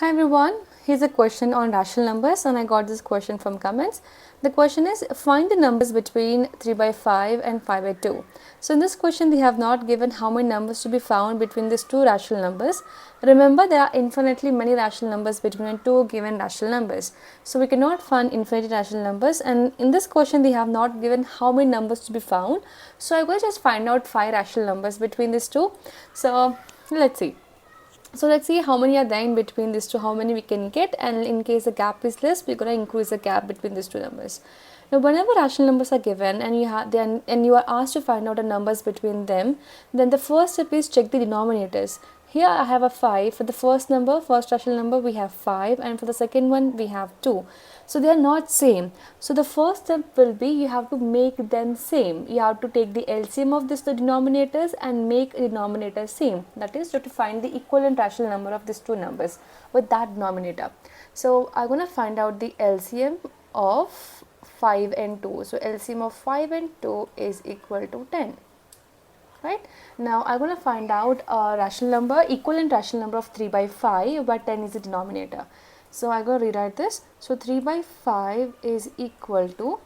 Hi everyone, here's a question on rational numbers and I got this question from comments. The question is, find the numbers between 3 by 5 and 5 by 2. So in this question they have not given how many numbers to be found between these two rational numbers. Remember, there are infinitely many rational numbers between two given rational numbers. So we cannot find infinite rational numbers, and in this question they have not given how many numbers to be found. So I'm going to just find out 5 rational numbers between these two. So let's see. So let's see how many are there in between these two, how many we can get, and in case the gap is less, we're going to increase the gap between these two numbers. Now, whenever rational numbers are given and you are asked to find out the numbers between them, then the first step is check the denominators. Here I have a 5. For the first rational number, we have 5, and for the second one we have 2. So they are not same. So the first step will be you have to make them same. You have to take the LCM of the denominators and make a denominator same. That is, you have to find the equivalent rational number of these two numbers with that denominator. So I'm going to find out the LCM of 5 and 2. So LCM of 5 and 2 is equal to 10. Right? Now I'm going to find out a rational number, equivalent rational number of 3 by 5, but 10 is the denominator. So I'm going to rewrite this. So 3 by 5 is equal to,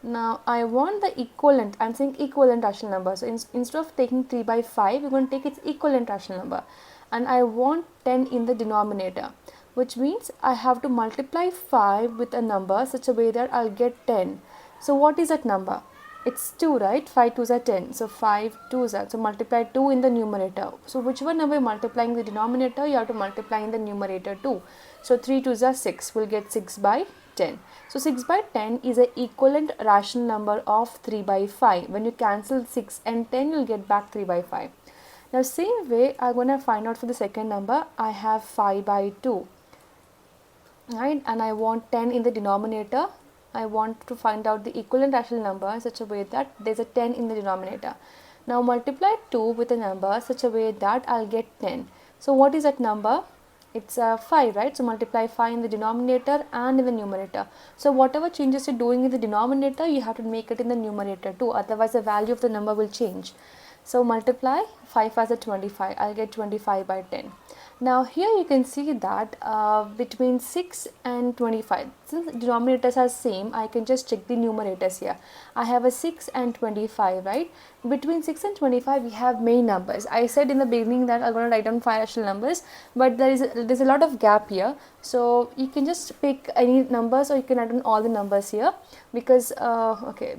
now I want the equivalent, I'm saying equivalent rational number. So instead of taking 3 by 5, we're going to take its equivalent rational number. And I want 10 in the denominator, which means I have to multiply 5 with a number such a way that I'll get 10. So what is that number? It's 2, right? 5 2s are 10. So 5 2s are, so multiply 2 in the numerator. So whichever number you're multiplying the denominator, you have to multiply in the numerator too. So 3 2s are 6, we'll get 6 by 10. So 6 by 10 is an equivalent rational number of 3 by 5. When you cancel 6 and 10, you'll get back 3 by 5. Now same way, I'm going to find out for the second number. I have 5 by 2, right? And I want 10 in the denominator. I want to find out the equivalent rational number in such a way that there's a 10 in the denominator. Now multiply 2 with a number such a way that I'll get 10. So what is that number? It's 5, right? So multiply 5 in the denominator and in the numerator. So whatever changes you're doing in the denominator, you have to make it in the numerator too. Otherwise the value of the number will change. So multiply 5 as a 25. I'll get 25 by 10. Now here you can see that between 6 and 25, since the denominators are same, I can just check the numerators here. I have a 6 and 25, right? Between 6 and 25 we have many numbers. I said in the beginning that I'm going to write down 5 rational numbers, but there's a lot of gap here. So you can just pick any numbers or you can add on all the numbers here, because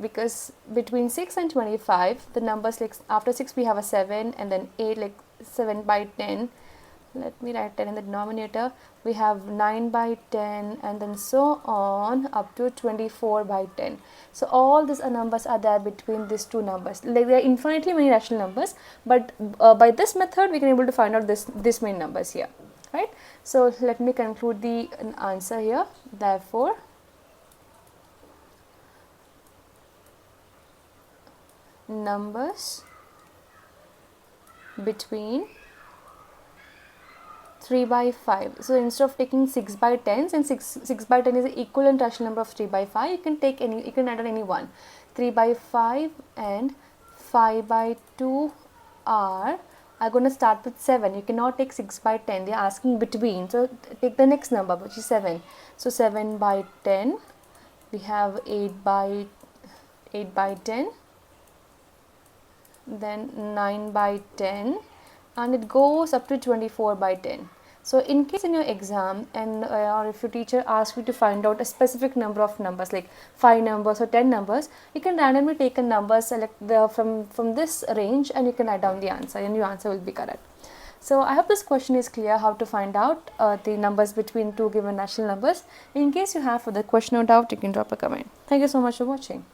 because between 6 and 25 the numbers, like after 6 we have a 7 and then 8, like 7 by 10. Let me write 10 in the denominator. We have 9 by 10 and then so on up to 24 by 10. So all these numbers are there between these two numbers. Like there are infinitely many rational numbers, but by this method we can able to find out this many numbers here, right? So let me conclude the answer here. Therefore, numbers between 3 by 5. So instead of taking 6 by 10, since 6 by 10 is the equivalent rational number of 3 by 5, you can take any, you can add on any one. 3 by 5 and 5 by 2 are going to start with 7. You cannot take 6 by 10. They are asking between. So take the next number, which is 7. So 7 by 10. We have 8 by 10. Then 9 by 10. And it goes up to 24 by 10. So in case in your exam and or if your teacher asks you to find out a specific number of numbers, like 5 numbers or 10 numbers, you can randomly take a number, select from this range, and you can write down the answer and your answer will be correct. So I hope this question is clear how to find out the numbers between two given rational numbers. In case you have further question or doubt, you can drop a comment. Thank you so much for watching.